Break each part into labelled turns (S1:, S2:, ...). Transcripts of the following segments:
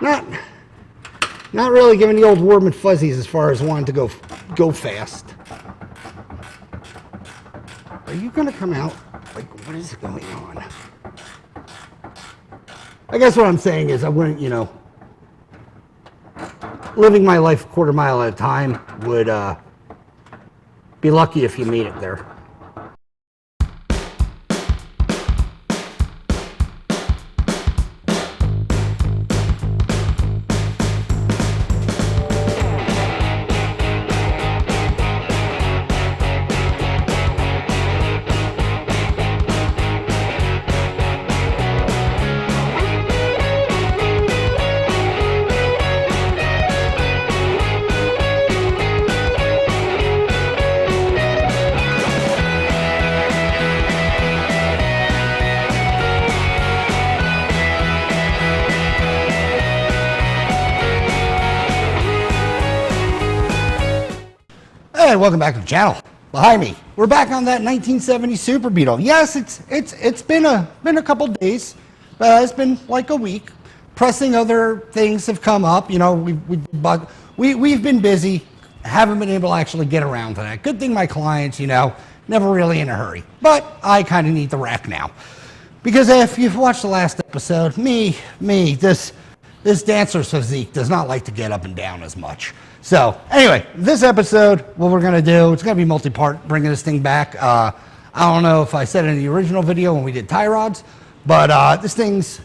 S1: not really giving the old warm and fuzzies as far as wanting to go fast. Are you gonna come out? Like, what is going on? I guess what I'm saying is I wouldn't, living my life a quarter mile at a time would be lucky if you made it there. Hey, welcome back to the channel. Behind me, we're back on that 1970 Super Beetle. Yes, it's been a couple days. It's been like a week. Pressing other things have come up. We've been busy. Haven't been able to actually get around to that. Good thing my clients, never really in a hurry. But I kind of need the rack now, because if you've watched the last episode, this dancer's physique does not like to get up and down as much. So anyway, this episode, what we're gonna do, it's gonna be multi-part, bringing this thing back. I don't know if I said it in the original video when we did tie rods, but this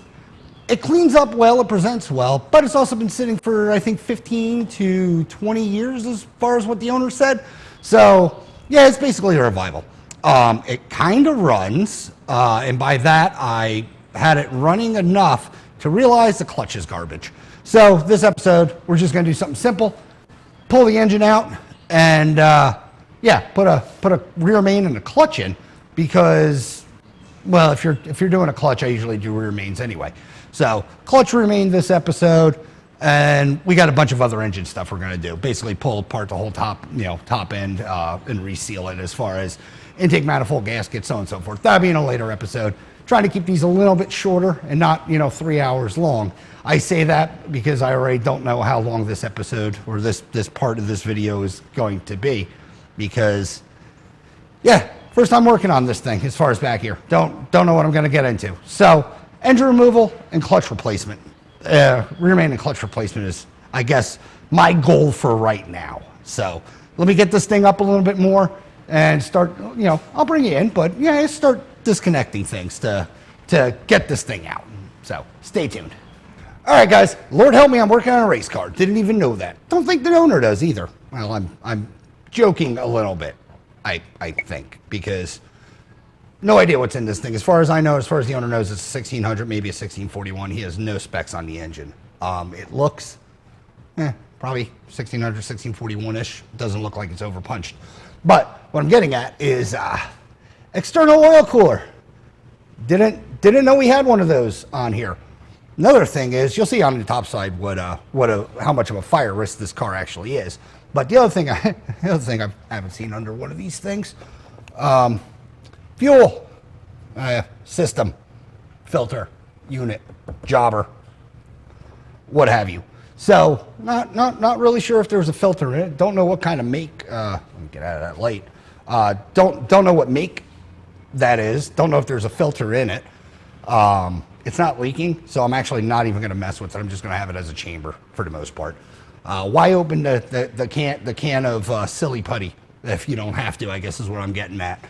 S1: it cleans up well, it presents well, but it's also been sitting for, I think, 15 to 20 years as far as what the owner said. So yeah, it's basically a revival. It kind of runs, and by that, I had it running enough to realize the clutch is garbage. So this episode, we're just gonna do something simple. Pull the engine out and put a rear main and a clutch in, because, well, if you're doing a clutch, I usually do rear mains anyway. So clutch, rear main this episode, and we got a bunch of other engine stuff we're gonna do. Basically pull apart the whole top end and reseal it as far as intake manifold, gasket, so on and so forth. That'll be in a later episode. Trying to keep these a little bit shorter and not 3 hours long. I say that because I already don't know how long this episode or this part of this video is going to be, because first time working on this thing as far as back here. Don't know what I'm going to get into. So engine removal and clutch replacement. Rear main and clutch replacement is, I guess, my goal for right now. So let me get this thing up a little bit more and start, I'll bring you in, but start disconnecting things to get this thing out. So stay tuned. All right, guys, Lord help me, I'm working on a race car. Didn't even know that. Don't think the owner does either. Well, I'm joking a little bit, I think, because no idea what's in this thing. As far as I know, as far as the owner knows, it's a 1600, maybe a 1641. He has no specs on the engine. It looks, probably 1600, 1641-ish. Doesn't look like it's overpunched. But what I'm getting at is external oil cooler. Didn't know we had one of those on here. Another thing is, you'll see on the top side how much of a fire risk this car actually is. But the other thing I haven't seen under one of these things, fuel system, filter, unit, jobber, what have you. So not really sure if there's a filter in it. Don't know what kind of make. Let me get out of that light. Don't know what make that is. Don't know if there's a filter in it. It's not leaking, so I'm actually not even going to mess with it. I'm just going to have it as a chamber for the most part. Why open the can of silly putty if you don't have to, I guess is what I'm getting at.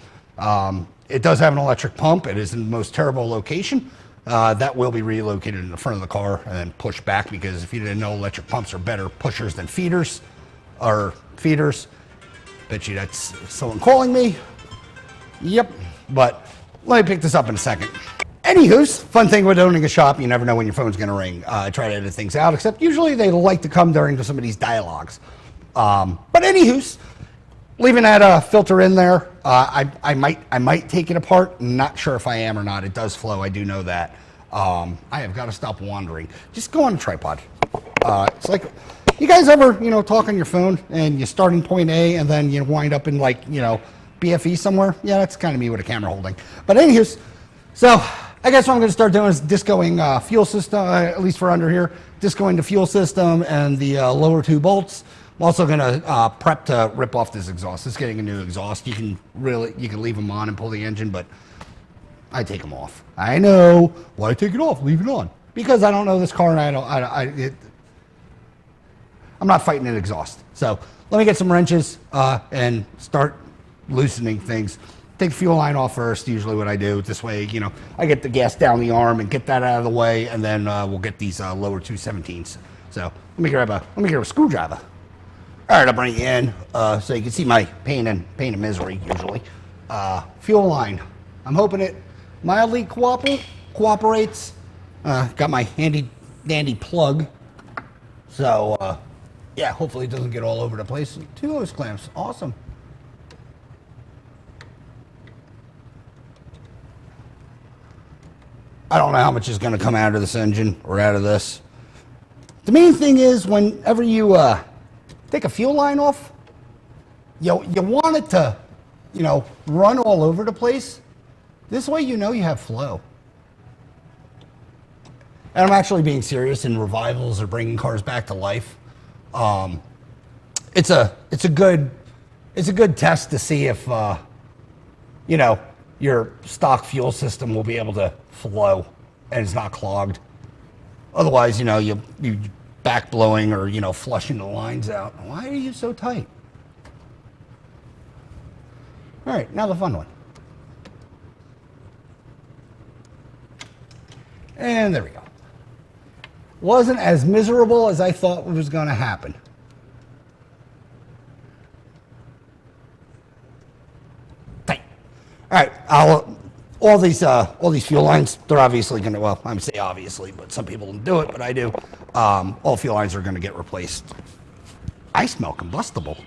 S1: It does have an electric pump. It is in the most terrible location. That will be relocated in the front of the car and then pushed back, because if you didn't know, electric pumps are better pushers than feeders. Bet you that's someone calling me. Yep, but let me pick this up in a second. Anywho's, fun thing with owning a shop, you never know when your phone's gonna ring. I try to edit things out, except usually they like to come during some of these dialogues. But anywho's, leaving that filter in there, I might take it apart. Not sure if I am or not. It does flow, I do know that. I have got to stop wandering. Just go on a tripod. It's like, you guys ever, talk on your phone and you start in point A and then you wind up in BFE somewhere? Yeah, that's kind of me with a camera holding. But anywho's, so I guess what I'm going to start doing is discoing fuel system, at least for under here. discoing the fuel system and the lower two bolts. I'm also going to prep to rip off this exhaust. It's getting a new exhaust. You can leave them on and pull the engine, but I take them off. I know why take it off, leave it on, because I don't know this car and I'm not fighting an exhaust. So let me get some wrenches and start loosening things. Take the fuel line off first, usually what I do. This way, you know, I get the gas down the arm and get that out of the way, and then we'll get these lower 217s. So let me grab a screwdriver. All right, I'll bring it in so you can see my pain and misery usually. Fuel line. I'm hoping it mildly cooperates. Got my handy dandy plug. So yeah, hopefully it doesn't get all over the place. 2 hose clamps, awesome. I don't know how much is going to come out of this engine or out of this. The main thing is whenever you take a fuel line off, you want it to, you know, run all over the place. This way you know you have flow. And I'm actually being serious in revivals or bringing cars back to life. It's a good test to see if you know, your stock fuel system will be able to flow and it's not clogged. Otherwise, you know, you back blowing or, you know, flushing the lines out. Why are you so tight? All right, now the fun one. And there we go. Wasn't as miserable as I thought was going to happen. Tight. All right, all these fuel lines, they're obviously going to, well, I'm say obviously, but some people don't do it, but I do. All fuel lines are going to get replaced. I smell combustible.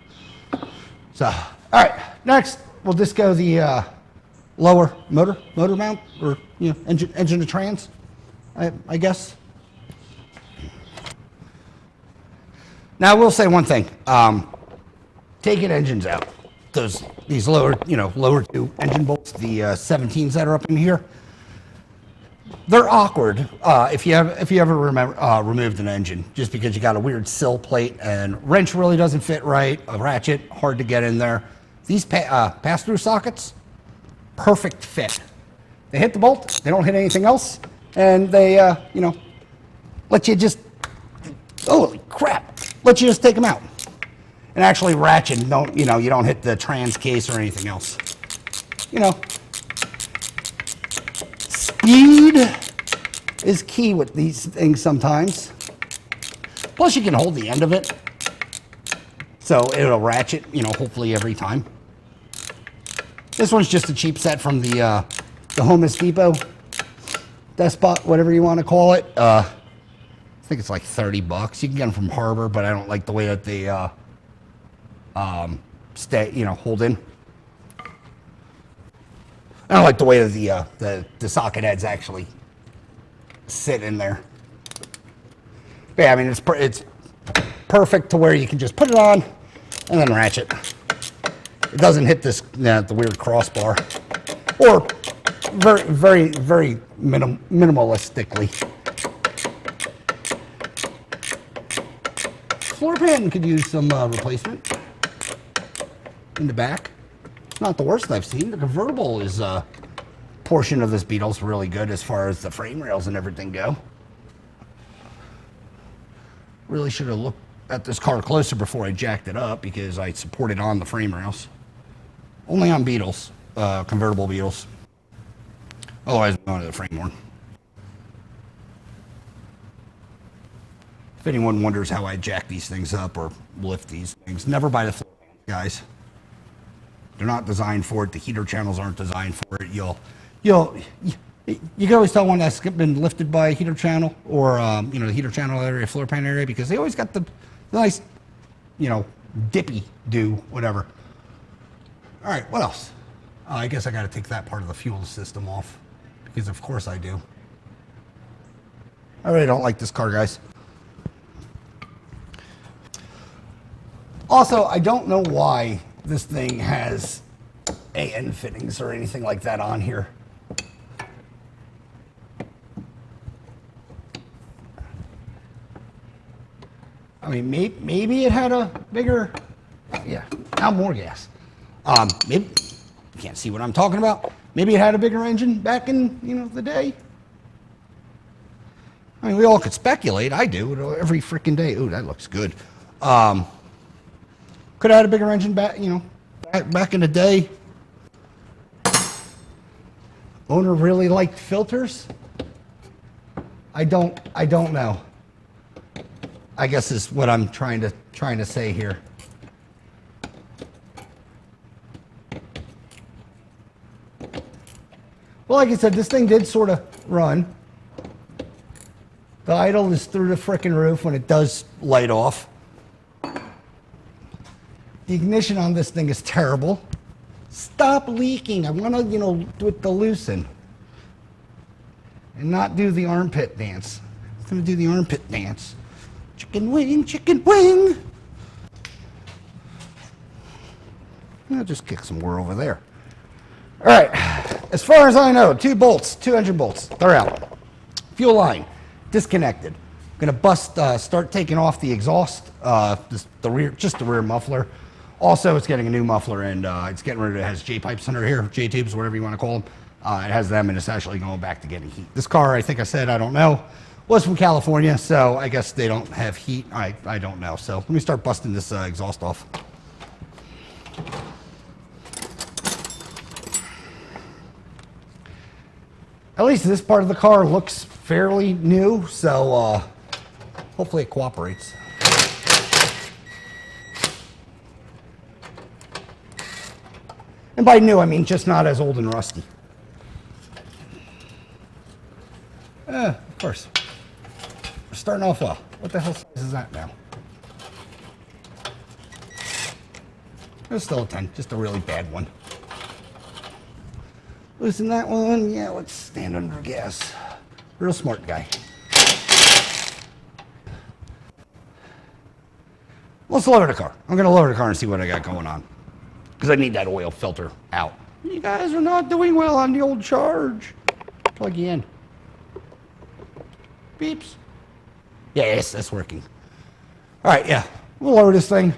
S1: So, all right, next we'll just go the lower motor mount, or, you know, engine to trans, I guess. Now I will say one thing. Taking engines out, these lower 2 engine bolts, the 17s that are up in here, they're awkward if you ever removed an engine, just because you got a weird sill plate and wrench really doesn't fit right, a ratchet hard to get in there. These pass-through sockets, perfect fit. They hit the bolt, they don't hit anything else, and they you know, let you just, holy crap, let you just take them out. And actually ratchet, you don't hit the trans case or anything else. You know, speed is key with these things sometimes. Plus you can hold the end of it, so it'll ratchet, you know, hopefully every time. This one's just a cheap set from the Home Depot, Despot, whatever you want to call it. I think it's like $30. You can get them from Harbor, but I don't like the way that they stay, you know, hold in. I don't like the way that the socket heads actually sit in there. But yeah, I mean, it's perfect to where you can just put it on and then ratchet. It doesn't hit this the weird crossbar, or very minimalistically. Floor pan could use some replacement in the back. Not the worst I've seen. The convertible is portion of this Beetle's really good as far as the frame rails and everything go. Really should have looked at this car closer before I jacked it up, because I supported on the frame rails. Only on Beetles, convertible Beetles. Otherwise, I'm going to the frame one. If anyone wonders how I jack these things up or lift these things, never buy the floor pans, guys. They're not designed for it. The heater channels aren't designed for it. You can always tell one that's been lifted by a heater channel, or you know, the heater channel area, floor pan area, because they always got the nice, you know, dippy do whatever. All right, what else? I guess I got to take that part of the fuel system off, because of course I do. I really don't like this car, guys. Also, I don't know why this thing has AN fittings or anything like that on here. I mean, maybe it had a bigger, yeah, now more gas. Maybe, you can't see what I'm talking about. Maybe it had a bigger engine back in, the day. I mean, we all could speculate. I do every freaking day. Ooh, that looks good. Could have had a bigger engine back, back in the day. Owner really liked filters. I don't know. I guess is what I'm trying to say here. Well, like I said, this thing did sort of run. The idle is through the frickin' roof when it does light off. The ignition on this thing is terrible. Stop leaking. I want to, do it the loosen. And not do the armpit dance. I'm going to do the armpit dance. Chicken wing, chicken wing. I'll just kick some more over there. All right. As far as I know, 2 bolts, 2 engine bolts. They're out. Fuel line disconnected. I'm going to start taking off the exhaust, just the rear muffler. Also, it's getting a new muffler, and it's getting rid of it. It has J-pipes under here, J-tubes, whatever you want to call them. It has them, and it's actually going back to getting heat. This car, I think I said, I don't know, was from California, so I guess they don't have heat. I don't know. So let me start busting this exhaust off. At least this part of the car looks fairly new, so hopefully it cooperates. And by new, I mean just not as old and rusty. Of course. We're starting off well. What the hell size is that now? It's still a 10, just a really bad one. Loosen that one. Yeah, let's stand under gas. Real smart guy. Let's lower the car. I'm going to lower the car and see what I got going on. Because I need that oil filter out. You guys are not doing well on the old charge. Plug you in. Beeps. Yes, that's working. All right, yeah. We'll lower this thing.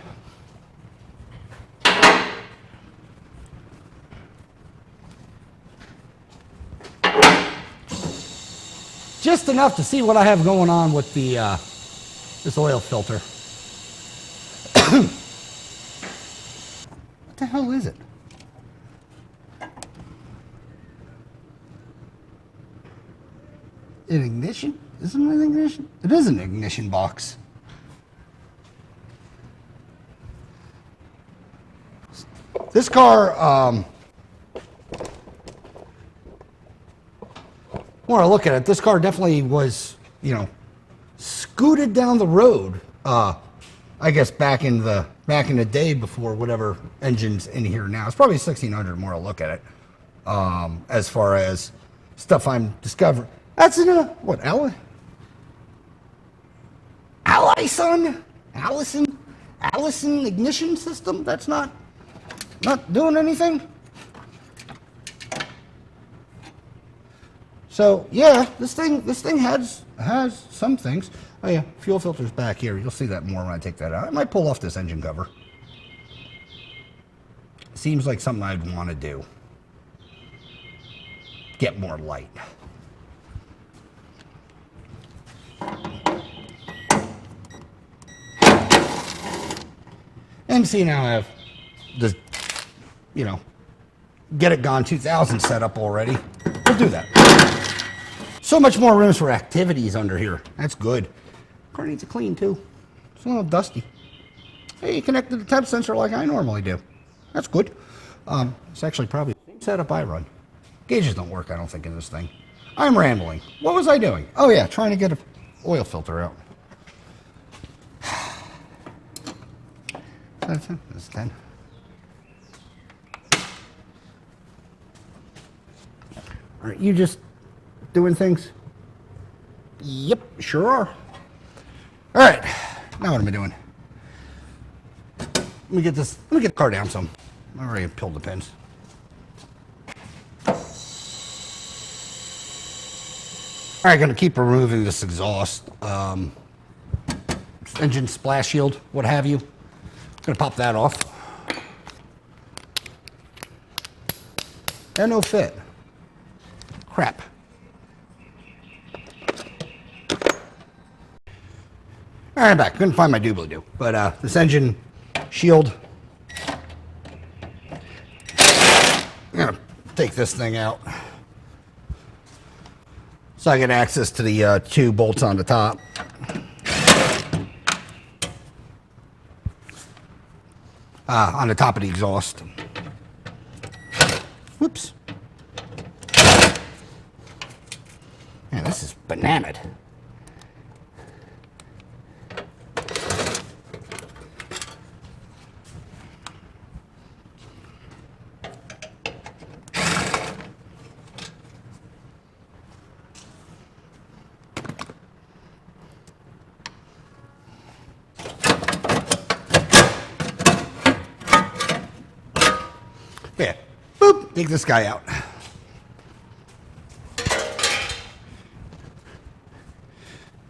S1: Just enough to see what I have going on with the this oil filter. What the hell is it? An ignition? Isn't it an ignition? It is an ignition box. This car, when I look at it, this car definitely was, scooted down the road. I guess back in the day before whatever engine's in here now. It's probably 1600 more to look at it. As far as stuff I'm discovering. That's in a, what, Allison ignition system? That's not doing anything? So yeah, this thing has some things. Oh yeah, fuel filter's back here. You'll see that more when I take that out. I might pull off this engine cover. Seems like something I'd want to do. Get more light. And see, now I have the, get it gone 2000 set up already. We'll do that. So much more rooms for activities under here. That's good. Car needs a clean too. It's a little dusty. Hey, you connected the temp sensor like I normally do. That's good. It's actually probably the same setup I run. Gauges don't work, I don't think, in this thing. I'm rambling. What was I doing? Oh yeah, trying to get an oil filter out. That's 10. All right, you just doing things? Yep, sure are. All right, now what am I doing? Let me get the car down some. I already peeled the pins. All right, gonna keep removing this exhaust. engine splash shield, what have you. Gonna pop that off. And no fit. Crap. All right, I'm back. Couldn't find my doobly-doo. But this engine shield, I'm gonna take this thing out so I get access to the 2 bolts on the top. On the top of the exhaust. Whoops. Man, this is bananaed. Yeah, boop, take this guy out.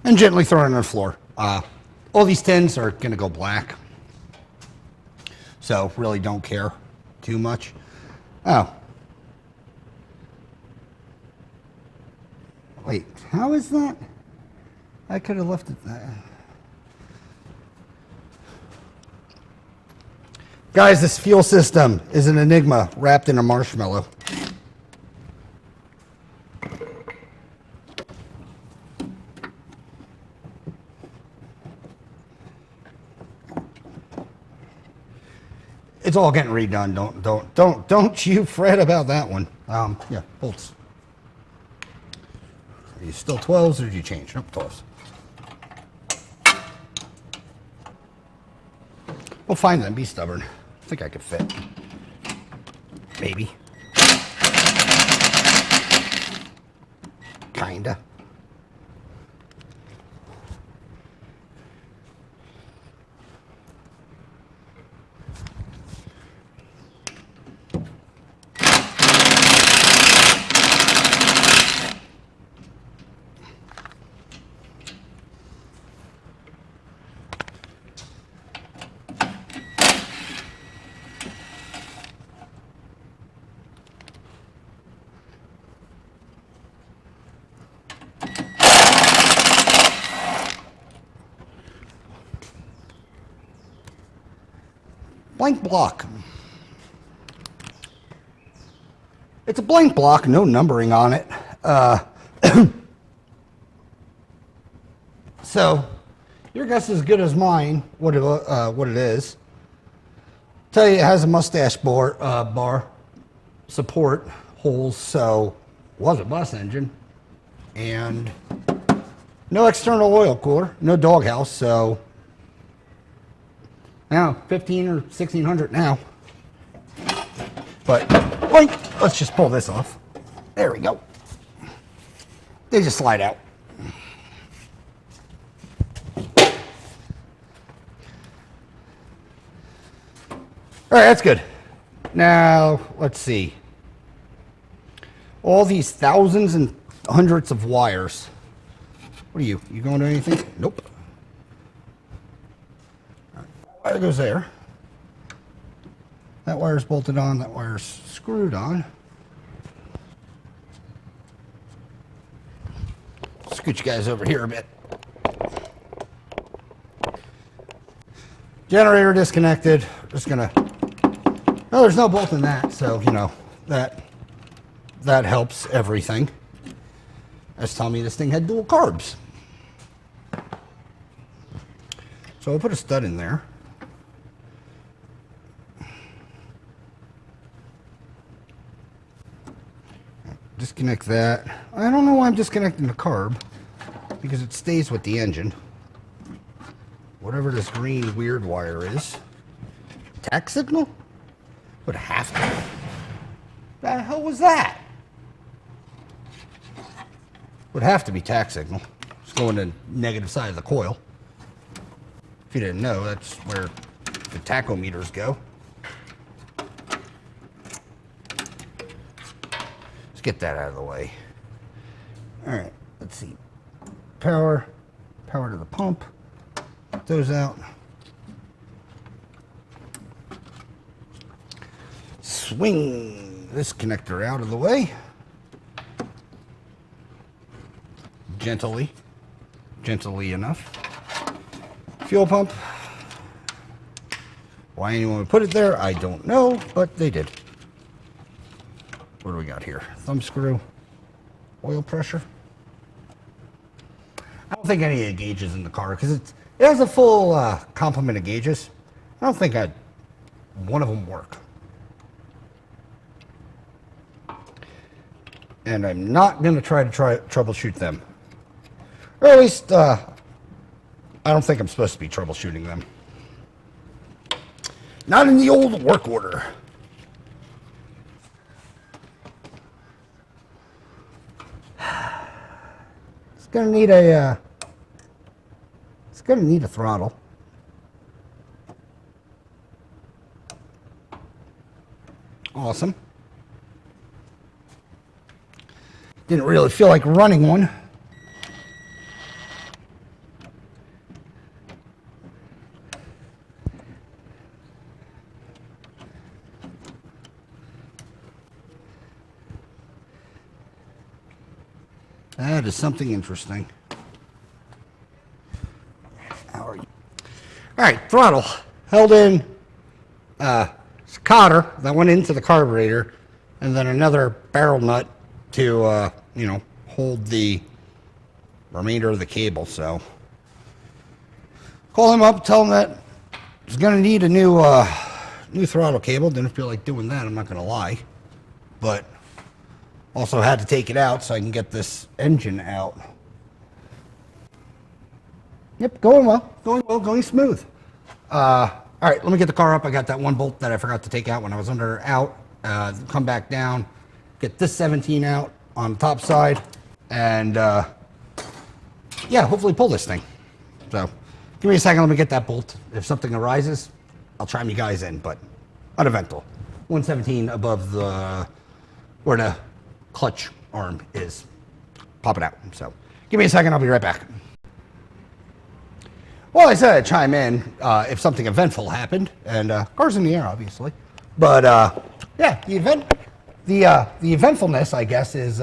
S1: And gently throw it on the floor. All these tins are gonna go black. So really don't care too much. Oh. Wait, how is that? I could have left it there. Guys, this fuel system is an enigma wrapped in a marshmallow. It's all getting redone. Don't you fret about that one. Yeah, bolts. Are you still 12s or did you change? Nope, 12s. We'll find them. Be stubborn. I think I could fit. Maybe. Kinda. Blank block. It's a blank block, no numbering on it. So, your guess is as good as mine what it is. Tell you it has a mustache bar support holes, so it was a bus engine. And no external oil cooler, no doghouse, so now 15 or 1600 now. But let's just pull this off. There we go. They just slide out. All right, that's good. Now, let's see. All these thousands and hundreds of wires. What are you? You going to anything? Nope. All right, wire goes there. That wire's bolted on. That wire's screwed on. Scoot you guys over here a bit. Generator disconnected. Just gonna. No, there's no bolt in that, so you know that helps everything. That's telling me this thing had dual carbs. So we'll put a stud in there. Disconnect that. I don't know why I'm disconnecting the carb, because it stays with the engine. Whatever this green weird wire is. Tack signal? Would have to. The hell was that? Would have to be tack signal. It's going to the negative side of the coil. If you didn't know, that's where the tachometers go. Let's get that out of the way. All right, let's see. Power to the pump. those out. Swing this connector out of the way. Gently enough. Fuel pump. Why anyone would put it there, I don't know, but they did. What do we got here? Thumb screw, oil pressure. I don't think any of the gauges in the car, because it has a full complement of gauges. I don't think one of them work. And I'm not going to try troubleshoot them. Or at least, I don't think I'm supposed to be troubleshooting them. Not in the old work order. It's gonna need a throttle. Awesome. Didn't really feel like running one. That is something interesting. How are you? All right, throttle held in cotter that went into the carburetor, and then another barrel nut to hold the remainder of the cable. So call him up, tell him that he's going to need a new throttle cable. Didn't feel like doing that, I'm not going to lie, but also had to take it out so I can get this engine out. Yep, going well, going smooth. All right, let me get the car up. I got that one bolt that I forgot to take out when I was out. Come back down, get this 17 out on the top side, and yeah, hopefully pull this thing. So give me a second, let me get that bolt. If something arises, I'll chime you guys in, but uneventful. 117 above where the clutch arm is. Pop it out. So give me a second, I'll be right back. Well, I said I'd chime in if something eventful happened, and car's in the air, obviously. But yeah, the eventfulness, I guess, is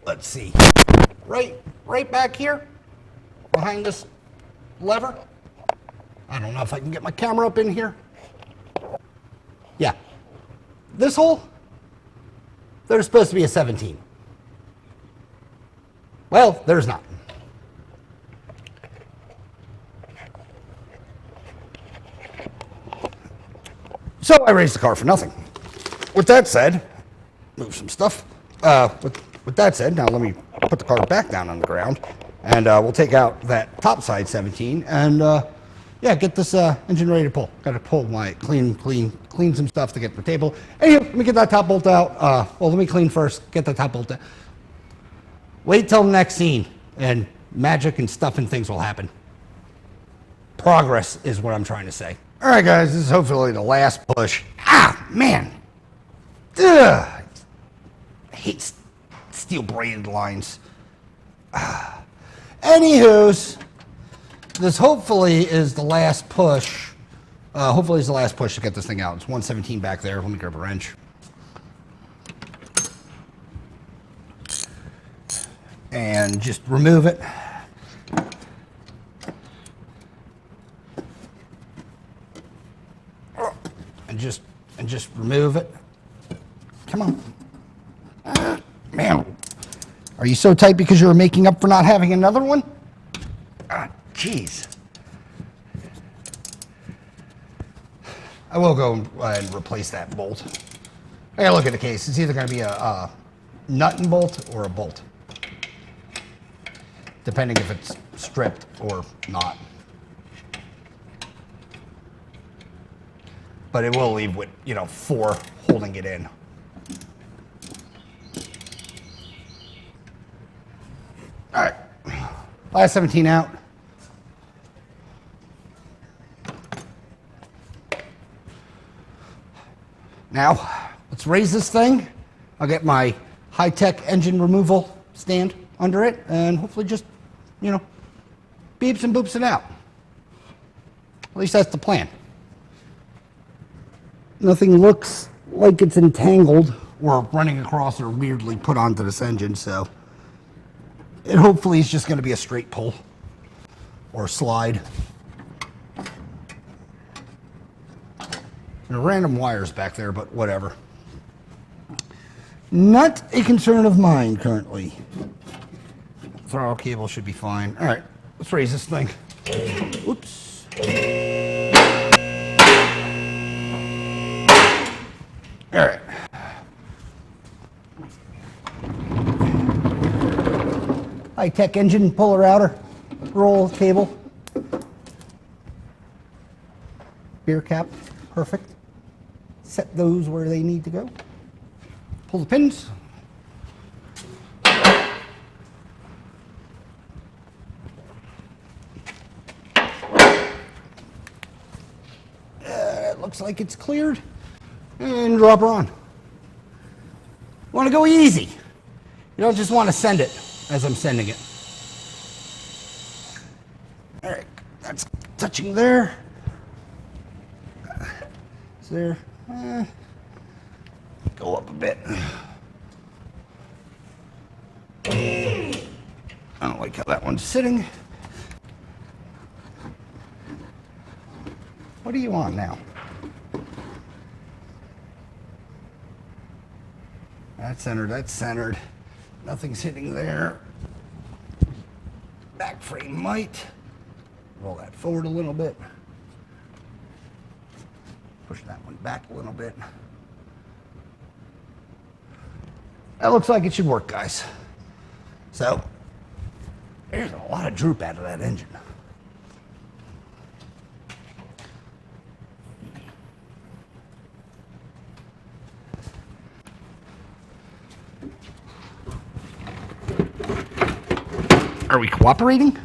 S1: let's see, right back here, behind this lever. I don't know if I can get my camera up in here. Yeah, this hole. There's supposed to be a 17. Well, there's not. So I raised the car for nothing. With that said, move some stuff. With that said, now let me put the car back down on the ground, and we'll take out that top side 17, and yeah, get this engine ready to pull. Got to pull my clean some stuff to get the table. Anyway, let me get that top bolt out. Well, let me clean first. Get the top bolt out. Wait till the next scene, and magic and stuff and things will happen. Progress is what I'm trying to say. All right, guys, this is hopefully the last push. Ah, man. Ugh. I hate steel braided lines. Anywho's, this hopefully is the last push. Hopefully it's the last push to get this thing out. It's 117 back there. Let me grab a wrench. And just remove it. And just remove it. Come on. Man, are you so tight because you were making up for not having another one? Ah, jeez. I will go and replace that bolt. I gotta look at the case. It's either gonna be a nut and bolt or a bolt, depending if it's stripped or not. But it will leave with, 4 holding it in. All right, last 17 out. Now, let's raise this thing. I'll get my high-tech engine removal stand under it and hopefully just, beeps and boops it out. least that's the plan. Nothing looks like it's entangled or running across or weirdly put onto this engine, so it hopefully is just going to be a straight pull or slide. There are random wires back there, but whatever. Not a concern of mine currently. Throttle cable should be fine. All right, let's raise this thing. Oops. All right. High-tech engine puller outer roll cable. Beer cap, perfect. Set those where they need to go. Pull the pins. It looks like it's cleared. And drop her on. You want to go easy. You don't just want to send it as I'm sending it. All right, that's touching there. Is there? Go up a bit. I don't like how that one's sitting. What do you want now? That's centered, that's centered. Nothing's hitting there. Back frame might. Roll that forward a little bit. Push that one back a little bit. That looks like it should work, guys. So, there's a lot of droop out of that engine. Are we cooperating?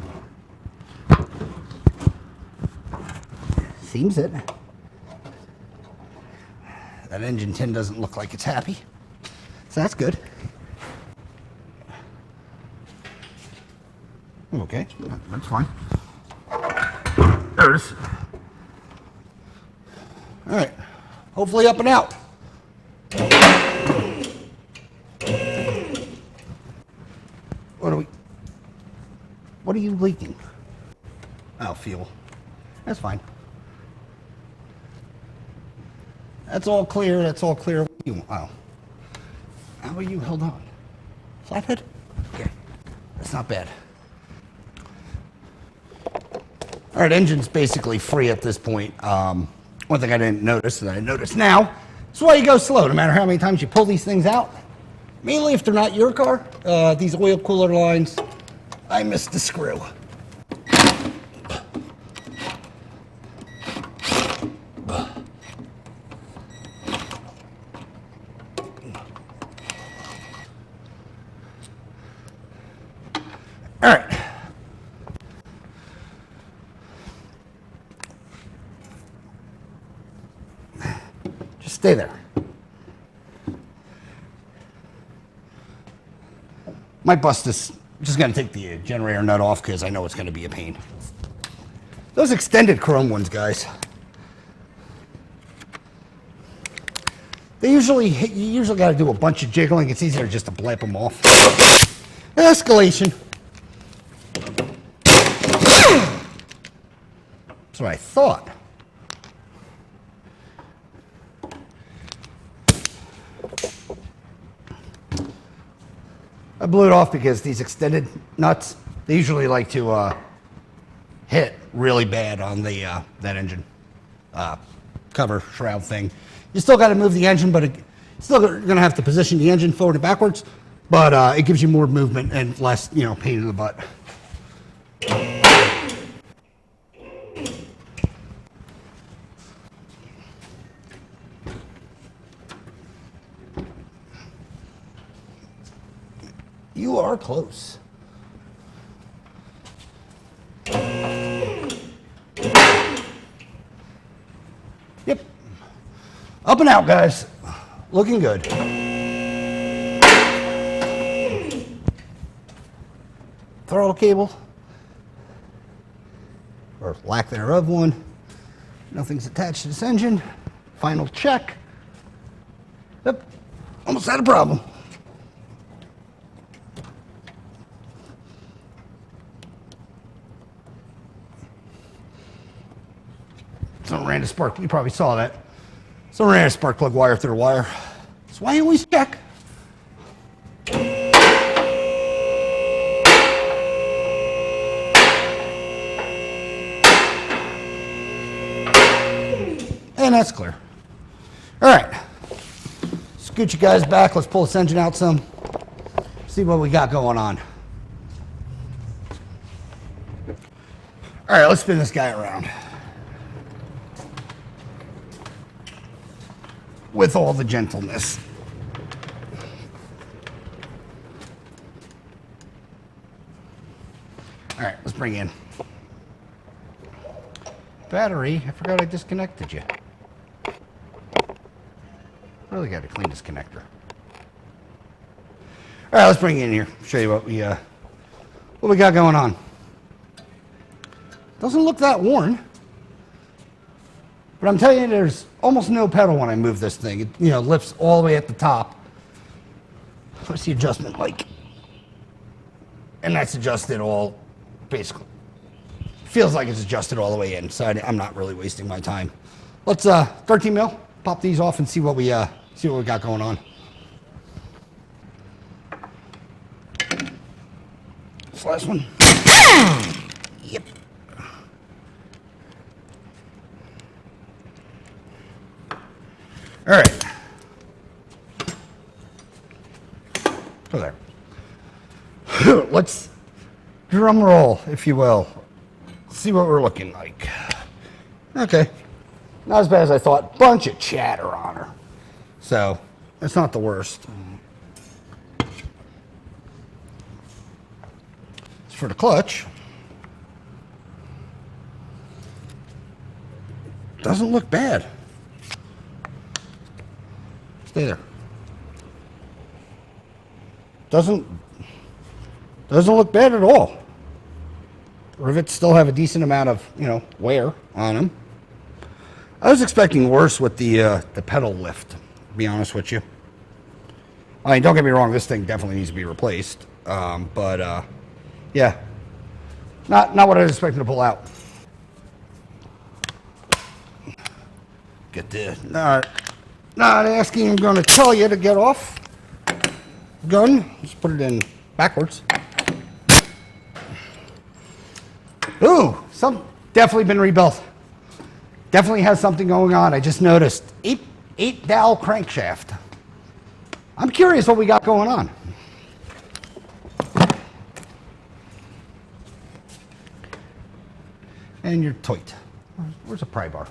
S1: Seems it. That engine tin doesn't look like it's happy. So that's good. Okay, that's fine. There it is. All right, hopefully up and out. What are you leaking? Oh, fuel. That's fine. That's all clear, that's all clear. Oh. How are you held on? Flathead? Okay, that's not bad. All right, engine's basically free at this point. One thing I didn't notice that I notice now is why you go slow, no matter how many times you pull these things out. Mainly if they're not your car, these oil cooler lines, I missed the screw. All right. Just stay there. Might bust this. Just going to take the generator nut off because I know it's going to be a pain. Those extended chrome ones, guys. You usually got to do a bunch of jiggling. It's easier just to blip them off. Escalation. That's what I thought. I blew it off because these extended nuts, they usually like to hit really bad on the that engine cover shroud thing. You still got to move the engine, but you're still going to have to position the engine forward and backwards, but it gives you more movement and less, pain in the butt. You are close. Yep. Up and out, guys. Looking good. Throttle cable, or lack thereof one. Nothing's attached to this engine. Final check. Yep, almost had a problem. Someone ran a spark. You probably saw that. Someone ran a spark plug wire through the wire. That's why you always check. And that's clear. All right. Scoot you guys back. Let's pull this engine out some. See what we got going on. All right, let's spin this guy around. With all the gentleness. All right, let's bring in battery. I forgot I disconnected you. Really got to clean this connector. All right, let's bring you in here. Show you what we got going on. Doesn't look that worn, but I'm telling you, there's almost no pedal when I move this thing. It, lifts all the way at the top. What's the adjustment like? And that's adjusted all, basically. Feels like it's adjusted all the way in, so I'm not really wasting my time. Let's 13 mil. Pop these off and see what we got going on. This last one. Yep. All right. Go there. Let's drum roll, if you will. See what we're looking like. Okay. Not as bad as I thought. Bunch of chatter on her. So, that's not the worst. As for the clutch, doesn't look bad. Stay there. Doesn't look bad at all. Rivets still have a decent amount of, wear on them. I was expecting worse with the pedal lift, to be honest with you. I mean, don't get me wrong, this thing definitely needs to be replaced. But yeah, not what I was expecting to pull out. Get the, not asking, I'm going to tell you to get off. Gun, just put it in backwards. Ooh, definitely been rebuilt. Definitely has something going on. I just noticed. Eight dowel crankshaft. I'm curious what we got going on. And your toit. Where's a pry bar?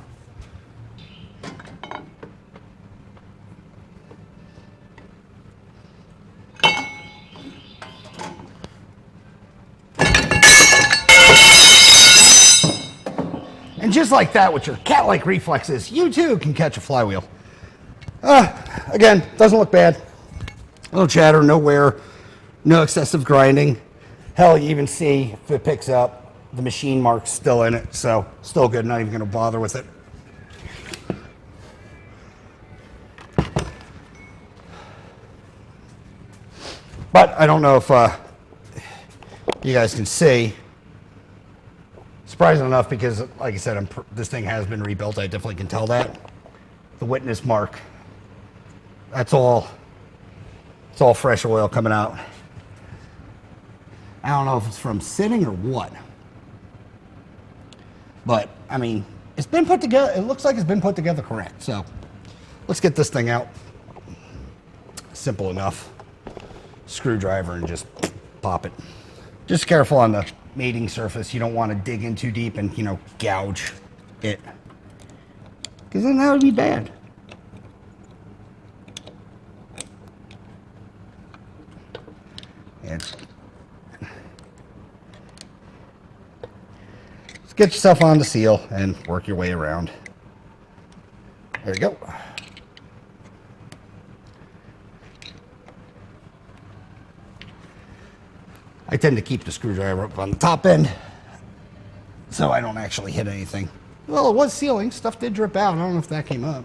S1: And just like that, with your cat-like reflexes, you too can catch a flywheel. Again, doesn't look bad. No chatter, no wear, no excessive grinding. Hell, you even see if it picks up, the machine mark's still in it, so still good, not even gonna bother with it. But I don't know if you guys can see. Surprising enough, because like I said, this thing has been rebuilt. I definitely can tell that. The witness mark. That's all. It's all fresh oil coming out. I don't know if it's from sitting or what. But I mean, it's been put together. It looks like it's been put together correct. So let's get this thing out. Simple enough. Screwdriver and just pop it. Just careful on the mating surface. You don't want to dig in too deep and, gouge it. Because then that would be bad. And just get yourself on the seal and work your way around. There you go. I tend to keep the screwdriver up on the top end so I don't actually hit anything. Well, it was sealing. Stuff did drip out. I don't know if that came up.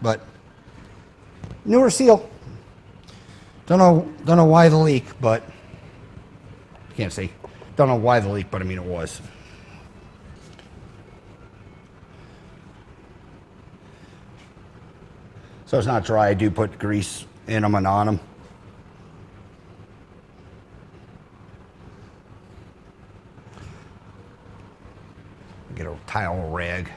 S1: But newer seal. Don't know why the leak, but can't see. Don't know why the leak, but I mean it was. So it's not dry. I do put grease in them and on them. Get a towel rag.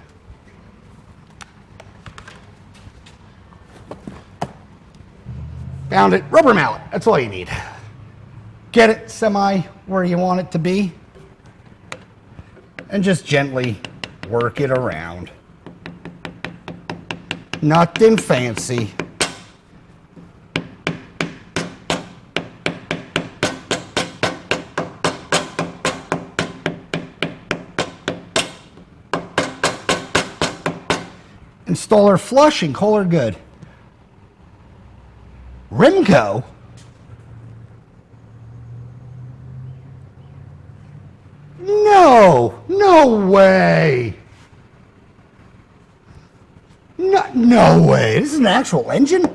S1: Found it. Rubber mallet. That's all you need. Get it semi where you want it to be. And just gently work it around. Nothing fancy. Installer flush and color good. Rimco? No way. No way. This is an actual engine?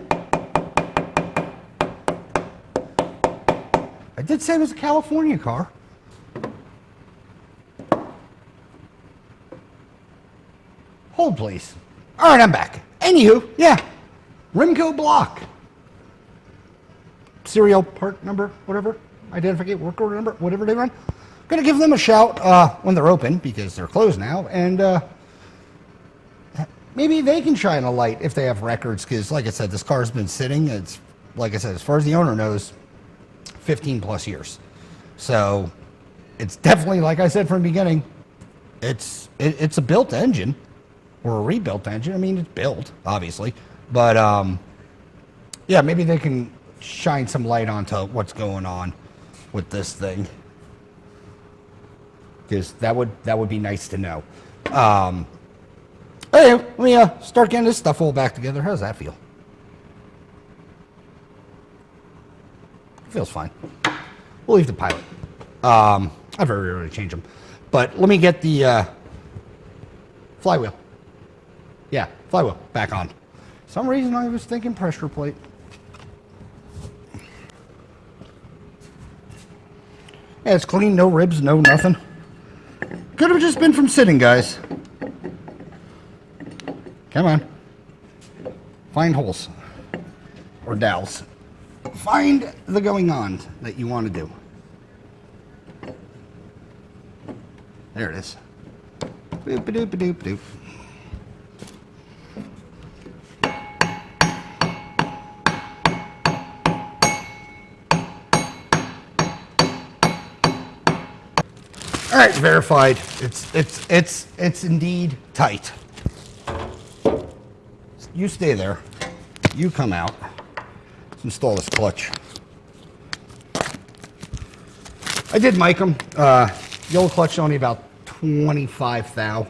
S1: I did say it was a California car. Hold, please. All right, I'm back. Anywho, yeah, Rimco block. Serial part number, whatever, identification, work order number, whatever they run. Gonna give them a shout when they're open because they're closed now, and maybe they can shine a light if they have records. Because, like I said, this car's been sitting. It's like I said, as far as the owner knows, 15 plus years. So it's definitely, like I said from the beginning, it's a built engine. Or a rebuilt engine. I mean, it's built, obviously. But, yeah, maybe they can shine some light onto what's going on with this thing. Because that would be nice to know. Hey, let me start getting this stuff all back together. How does that feel? It feels fine. We'll leave the pilot. I very rarely change them. But let me get the flywheel. Yeah, flywheel back on. For some reason I was thinking pressure plate. Yeah, it's clean, no ribs, no nothing. Could have just been from sitting, guys. Come on. Find holes. Or dowels. Find the going on that you want to do. There it is. Boop a doop a doop doop. All right, verified. It's indeed tight. You stay there. You come out. Let's install this clutch. I did mic them. The old clutch only about 25 thou.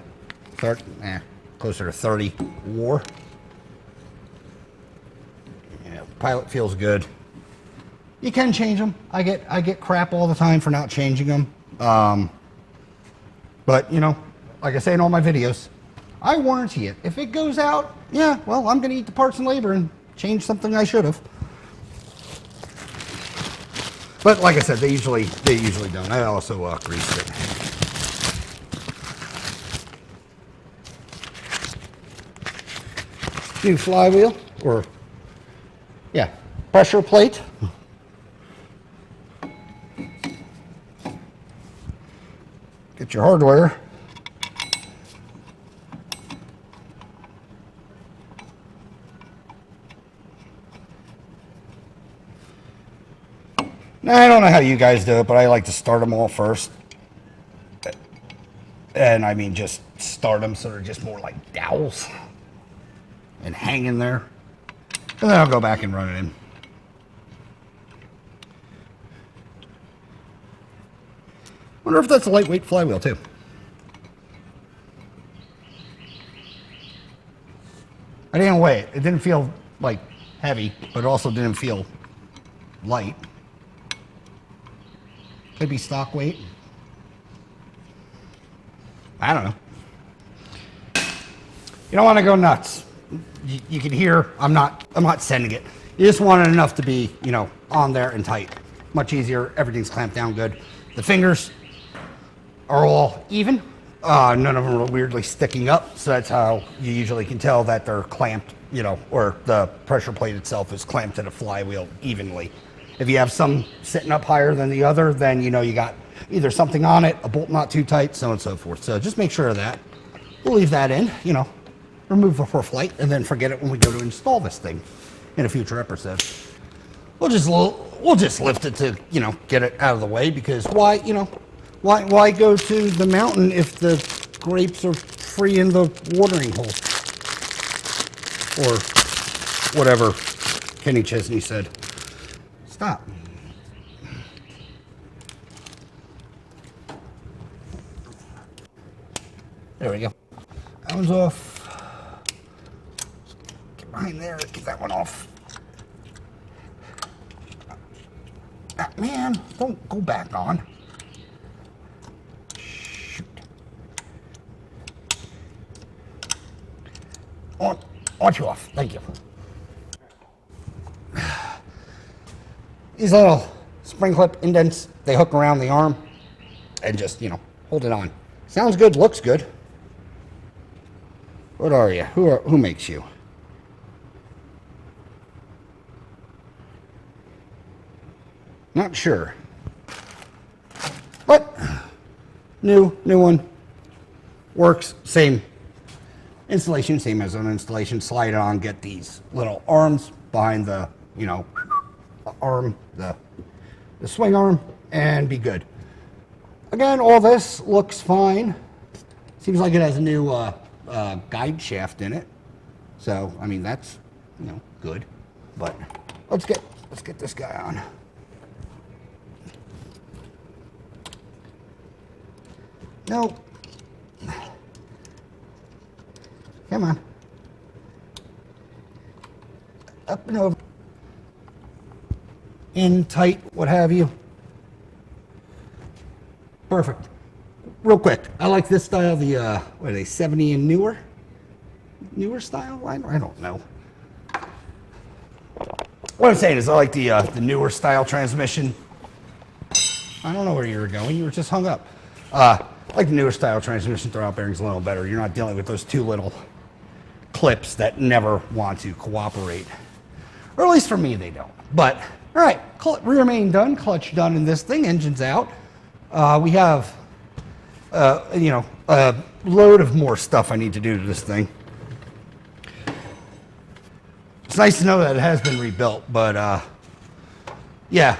S1: Closer to 30 war. Yeah, pilot feels good. You can change them. I get crap all the time for not changing them. But, you know, like I say in all my videos, I warranty it. If it goes out, yeah, well, I'm going to eat the parts and labor and change something I should have. But like I said, they usually don't. I also greased it. New flywheel, or, yeah, pressure plate. Get your hardware. Now, I don't know how you guys do it, but I like to start them all first. And I mean, just start them so they're just more like dowels and hang in there. And then I'll go back and run it in. Wonder if that's a lightweight flywheel too. I didn't weigh it. It didn't feel like heavy, but it also didn't feel light. Could be stock weight. I don't know. You don't want to go nuts. You can hear I'm not sending it. You just want it enough to be, you know, on there and tight. Much easier. Everything's clamped down good. The fingers are all even. None of them are weirdly sticking up, so that's how you usually can tell that they're clamped, you know, or the pressure plate itself is clamped to the flywheel evenly. If you have some sitting up higher than the other, then you know you got either something on it, a bolt not too tight, so on and so forth. So just make sure of that. We'll leave that in, you know, remove before flight, and then forget it when we go to install this thing in a future episode. We'll just lift it to, you know, get it out of the way, because why, you know, why go to the mountain if the grapes are free in the watering hole? Or whatever Kenny Chesney said. Stop. There we go. That one's off. Get behind there, get that one off. Man, don't go back on. Shoot. On you off. Thank you. These little spring clip indents, they hook around the arm and just, you know, hold it on. Sounds good, looks good. What are you? Who makes you? Not sure. But new one. Works, same installation, same as an installation. Slide it on, get these little arms behind the, you know, arm, the swing arm, and be good. Again, all this looks fine. Seems like it has a new guide shaft in it. So, I mean, that's, you know, good. But let's get this guy on. No. Come on. Up and over. In, tight, what have you. Perfect. Real quick, I like this style, the, what are they, 70 and newer? Newer style? I don't know. What I'm saying is I like the newer style transmission. I don't know where you were going. You were just hung up. I like the newer style transmission. Throwout bearings a little better. You're not dealing with those two little clips that never want to cooperate. Or at least for me, they don't. But, all right, rear main done, clutch done in this thing, engine's out. We have, you know, a load of more stuff I need to do to this thing. It's nice to know that it has been rebuilt, but yeah,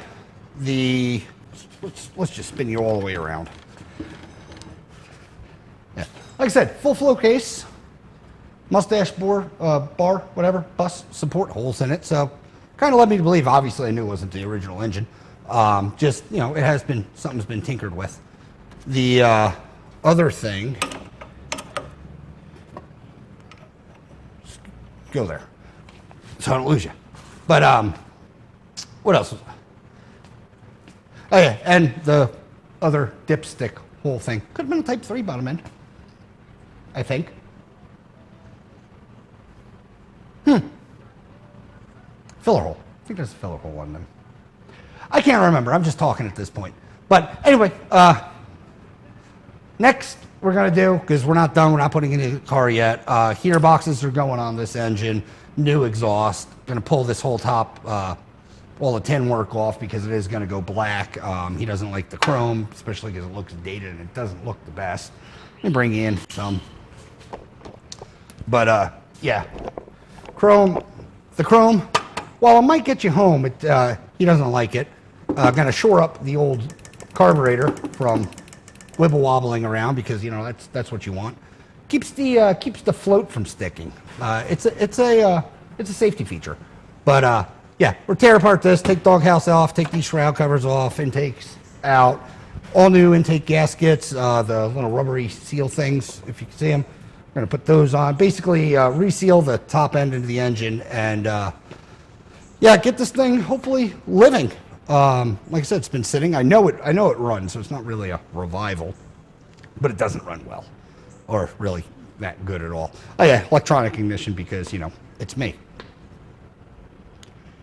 S1: let's just spin you all the way around. Yeah, like I said, full flow case, mustache bar, whatever, bus support holes in it. So kind of led me to believe. Obviously, I knew it wasn't the original engine. Just, you know, it has been, something's been tinkered with. The other thing, go there so I don't lose you. But what else? Oh yeah, and the other dipstick whole thing could have been a Type 3 bottom end, I think. Filler hole. I think there's a filler hole on them. I can't remember. I'm just talking at this point. But anyway, next we're going to do, because we're not done, we're not putting it in the car yet. Heater boxes are going on this engine. New exhaust. Going to pull this whole top, all the tin work off, because it is going to go black. He doesn't like the chrome, especially because it looks dated and it doesn't look the best. Let me bring in some. But yeah, chrome. The chrome, while it might get you home, he doesn't like it. Going to shore up the old carburetor from wibble wobbling around, because, you know, that's what you want. Keeps the float from sticking. It's a safety feature. But yeah, we'll tear apart this, take doghouse off, take these shroud covers off, intakes out, all new intake gaskets, the little rubbery seal things, if you can see them. We're going to put those on. Basically, reseal the top end into the engine, and yeah, get this thing hopefully living. Like I said, it's been sitting. I know it runs, so it's not really a revival, but it doesn't run well, or really that good at all. Oh yeah, electronic ignition because, you know, it's me.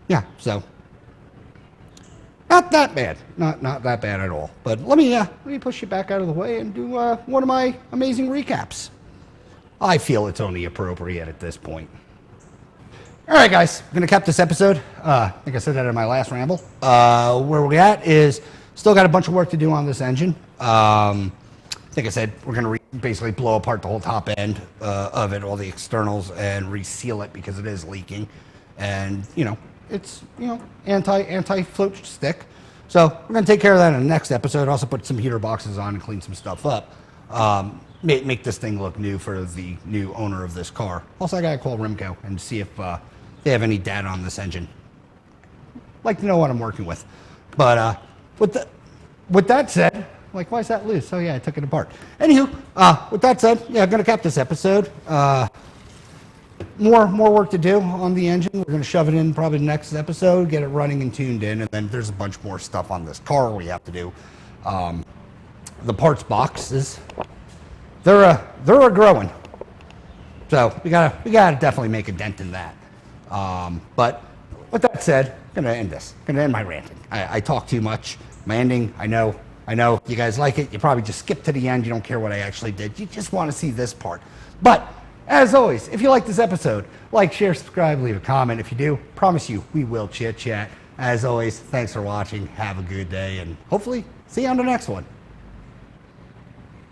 S1: Yeah, so not that bad. Not that bad at all. But let me push you back out of the way and do one of my amazing recaps. I feel it's only appropriate at this point. All right, guys, I'm going to cap this episode. I think I said that in my last ramble. Where we're at is still got a bunch of work to do on this engine. I think I said we're going to basically blow apart the whole top end of it, all the externals, and reseal it because it is leaking. And, you know, it's, you know, anti-float stick. So we're going to take care of that in the next episode. Also put some heater boxes on and clean some stuff up. Make this thing look new for the new owner of this car. Also, I got to call Rimco and see if they have any data on this engine. Like to know what I'm working with. But with that said, like, why is that loose? Oh yeah, I took it apart. Anywho, with that said, yeah, I'm going to cap this episode. More work to do on the engine. We're going to shove it in probably the next episode, get it running and tuned in, and then there's a bunch more stuff on this car we have to do. The parts boxes, they're a growing. So we gotta definitely make a dent in that. But with that said, I'm gonna end this. Gonna end my ranting. I talk too much. My ending, I know you guys like it. You probably just skip to the end. You don't care what I actually did. You just want to see this part. But as always, if you like this episode, like, share, subscribe, leave a comment. If you do, promise you, we will chit chat. As always, thanks for watching. Have a good day, and hopefully see you on the next one.